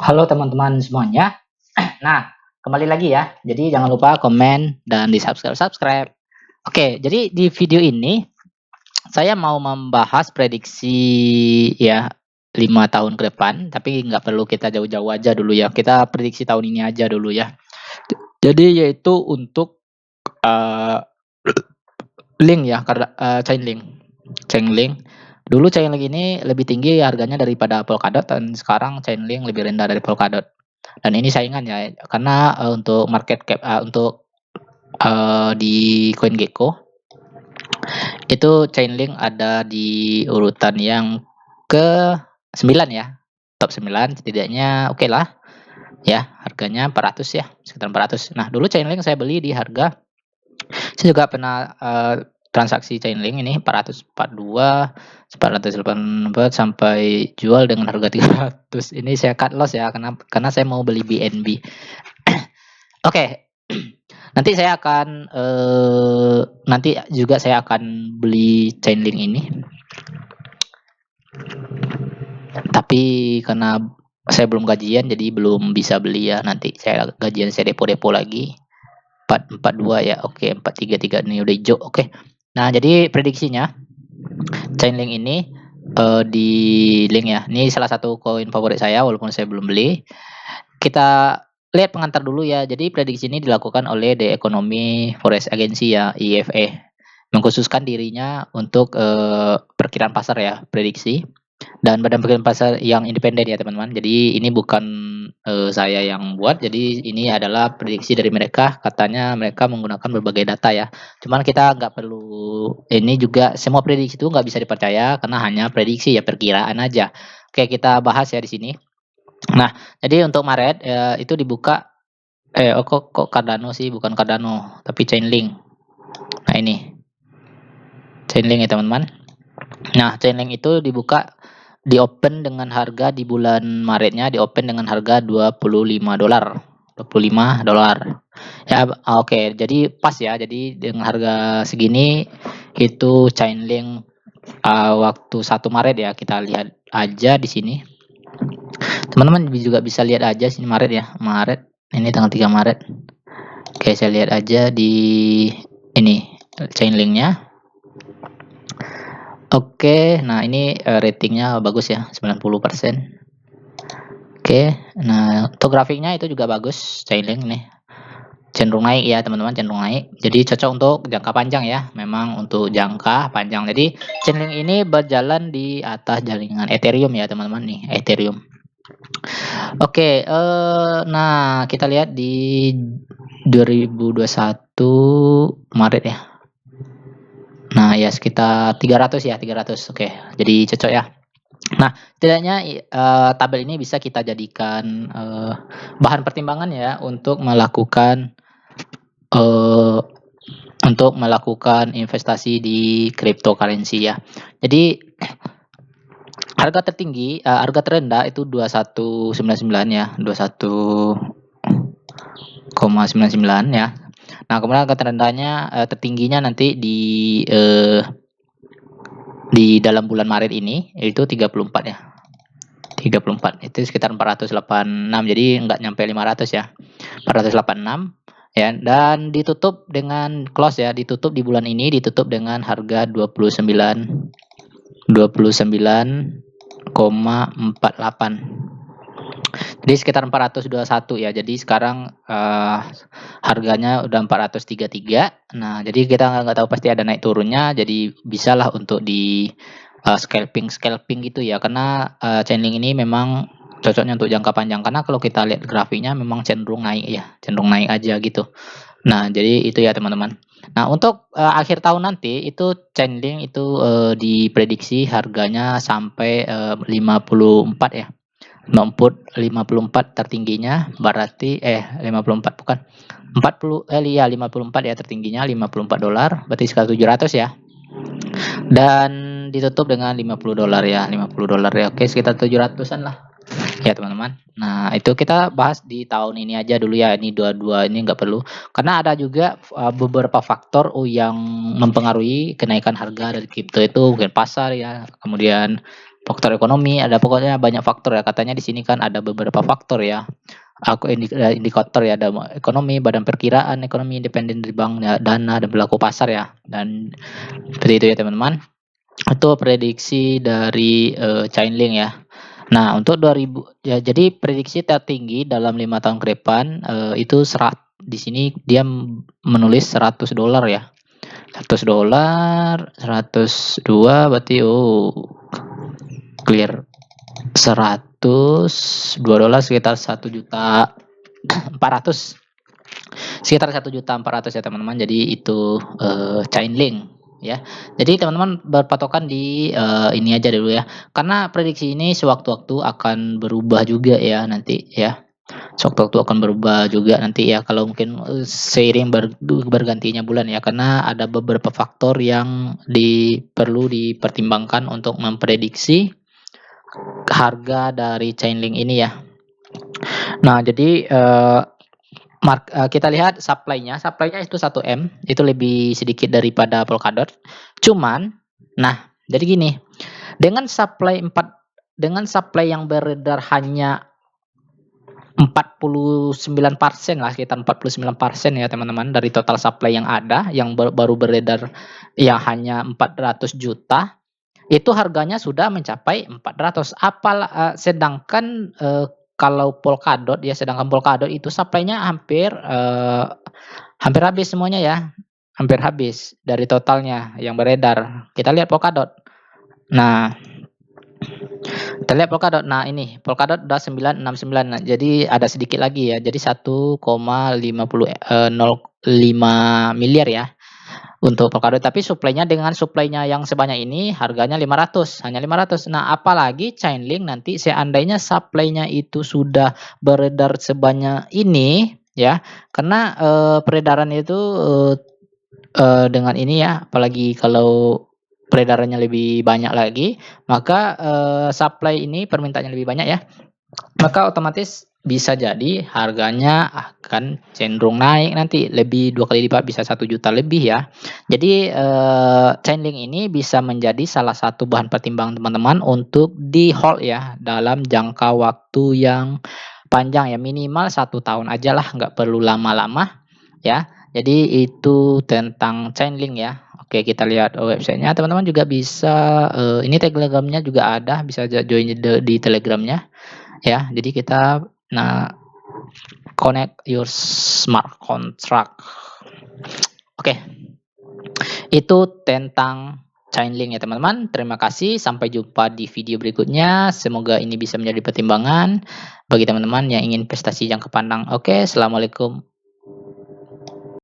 Halo teman-teman semuanya. Nah, kembali lagi ya. Jadi jangan lupa komen dan di-subscribe. Oke, jadi di video ini saya mau membahas prediksi ya 5 tahun ke depan, tapi nggak perlu kita jauh-jauh aja dulu ya. Kita prediksi tahun ini aja dulu ya. Jadi yaitu untuk eh, link ya, karena Chainlink. Chainlink. Dulu Chainlink ini lebih tinggi harganya daripada Polkadot dan sekarang Chainlink lebih rendah dari Polkadot. Dan ini saingan ya, karena untuk market cap untuk di CoinGecko itu Chainlink ada di urutan yang ke 9 ya. Top 9 setidaknya oke lah ya, harganya 400 ya, sekitar 400. Nah, dulu Chainlink saya beli di harga, saya juga pernah transaksi Chainlink ini 442, 484 sampai jual dengan harga 300. Ini saya cut loss ya, karena saya mau beli BNB. Oke. Nanti saya akan nanti juga saya akan beli Chainlink ini. Tapi karena saya belum gajian jadi belum bisa beli ya. Nanti saya gajian saya depo-depo lagi. 442 ya. Oke, 433 ini udah hijau. Oke. Nah, jadi prediksinya Chainlink ini di link ya. Ini salah satu koin favorit saya walaupun saya belum beli. Kita lihat pengantar dulu ya. Jadi prediksi ini dilakukan oleh The Economy Forex Agency ya, EFA. Mengkhususkan dirinya untuk perkiraan pasar ya, prediksi. Dan badan perkiraan pasar yang independen ya teman-teman. Jadi ini bukan saya yang buat. Jadi ini adalah prediksi dari mereka. Katanya mereka menggunakan berbagai data ya. Cuman kita nggak perlu, ini juga semua prediksi itu nggak bisa dipercaya karena hanya prediksi ya, perkiraan aja. Oke, kita bahas ya di sini. Nah, jadi untuk Maret itu dibuka kok Cardano sih, bukan Cardano, tapi Chainlink. Nah, ini Chainlink ya, teman-teman. Nah, Chainlink itu dibuka di open dengan harga di bulan Maretnya di open dengan harga $25. $25. Ya, oke. Jadi pas ya. Jadi dengan harga segini itu Chainlink waktu 1 Maret ya, kita lihat aja di sini. Teman-teman juga bisa lihat aja sini Maret ya, Maret. Ini tanggal 3 Maret. Oke, saya lihat aja di ini Chainlink-nya. Oke, nah ini ratingnya bagus ya, 90%. Oke, nah untuk grafiknya itu juga bagus Chainlink nih. Cenderung naik ya teman-teman, cenderung naik. Jadi cocok untuk jangka panjang ya, memang untuk jangka panjang. Jadi Chainlink ini berjalan di atas jaringan Ethereum ya teman-teman nih, Ethereum. Oke, nah kita lihat di 2021 Maret ya. Nah ya sekitar 300 ya, 300. Oke, jadi cocok ya. Nah, setidaknya tabel ini bisa kita jadikan bahan pertimbangan ya untuk melakukan investasi di cryptocurrency ya. Jadi harga tertinggi, harga terendah itu 2199 ya, 21,99 ya. Nah, kemudian harga terendahnya tertingginya nanti di dalam bulan Maret ini itu 34 ya. 34 itu sekitar 486, jadi nggak nyampe 500 ya, 486 ya, dan ditutup dengan close ya, ditutup di bulan ini ditutup dengan harga 29,48, jadi sekitar 421 ya. Jadi sekarang harganya udah 433. Nah, jadi kita nggak tahu pasti ada naik turunnya, jadi bisalah untuk di scalping gitu ya, karena Chainlink ini memang cocoknya untuk jangka panjang, karena kalau kita lihat grafiknya memang cenderung naik ya, cenderung naik aja gitu. Nah, jadi itu ya teman-teman. Nah, untuk akhir tahun nanti itu Chainlink itu diprediksi harganya sampai 54 ya. 54 tertingginya berarti 54 bukan 40 ya 54 ya tertingginya $54, berarti sekitar 700 ya. Dan ditutup dengan $50 ya, $50 ya. Oke, sekitar 700-an lah. Ya, teman-teman. Nah, itu kita bahas di tahun ini aja dulu ya. Ini dua-dua ini nggak perlu. Karena ada juga beberapa faktor yang mempengaruhi kenaikan harga dari kripto itu, mungkin pasar ya. Kemudian faktor ekonomi, ada pokoknya banyak faktor ya. Katanya di sini kan ada beberapa faktor ya. Indikator ya, ada ekonomi, badan perkiraan ekonomi independen dari bank ya, dana dan pelaku pasar ya. Dan seperti itu ya teman-teman. Itu prediksi dari Chainlink ya. Nah, untuk 2000 ya, jadi prediksi tertinggi dalam 5 tahun ke depan itu di sini dia menulis $100 ya. $100, 102 berarti clear. $102 sekitar 1.400.000. Sekitar 1.400.000 ya teman-teman. Jadi itu Chainlink ya. Jadi teman-teman berpatokan di ini aja dulu ya. Karena prediksi ini sewaktu-waktu akan berubah juga ya nanti ya. Sewaktu-waktu akan berubah juga nanti ya, kalau mungkin seiring bergantinya bulan ya, karena ada beberapa faktor yang perlu dipertimbangkan untuk memprediksi harga dari Chainlink ini ya. Nah, jadi kita lihat supply-nya itu 1M, itu lebih sedikit daripada Polkadot. Cuman, nah, jadi gini, dengan supply yang beredar hanya 49% lah, sekitar 49% ya teman-teman dari total supply yang ada, yang baru beredar yang hanya 400 juta, itu harganya sudah mencapai 400. Sedangkan kalau Polkadot itu supply-nya hampir habis semuanya ya. Hampir habis dari totalnya yang beredar. Kita lihat Polkadot. Nah, ini Polkadot udah 969. Nah, jadi ada sedikit lagi ya. Jadi 1,05 miliar ya untuk Polkadot, tapi dengan supply-nya yang sebanyak ini harganya 500, hanya 500. Nah, apalagi Chainlink nanti seandainya supply-nya itu sudah beredar sebanyak ini ya. Karena peredaran itu dengan ini ya, apalagi kalau peredarannya lebih banyak lagi, maka supply ini permintaannya lebih banyak ya. Maka otomatis bisa jadi harganya akan cenderung naik nanti, lebih 2 kali lipat, bisa 1 juta lebih ya. Jadi Chainlink ini bisa menjadi salah satu bahan pertimbangan teman-teman untuk di hold ya dalam jangka waktu yang panjang ya, minimal 1 tahun aja lah, nggak perlu lama-lama ya. Jadi itu tentang Chainlink ya. Oke, kita lihat websitenya. Teman-teman juga bisa ini Telegramnya juga ada, bisa join di Telegramnya ya. Jadi kita connect your smart contract. Oke. Itu tentang Chainlink ya teman-teman. Terima kasih, sampai jumpa di video berikutnya. Semoga ini bisa menjadi pertimbangan bagi teman-teman yang ingin investasi jangka panjang. Oke, assalamualaikum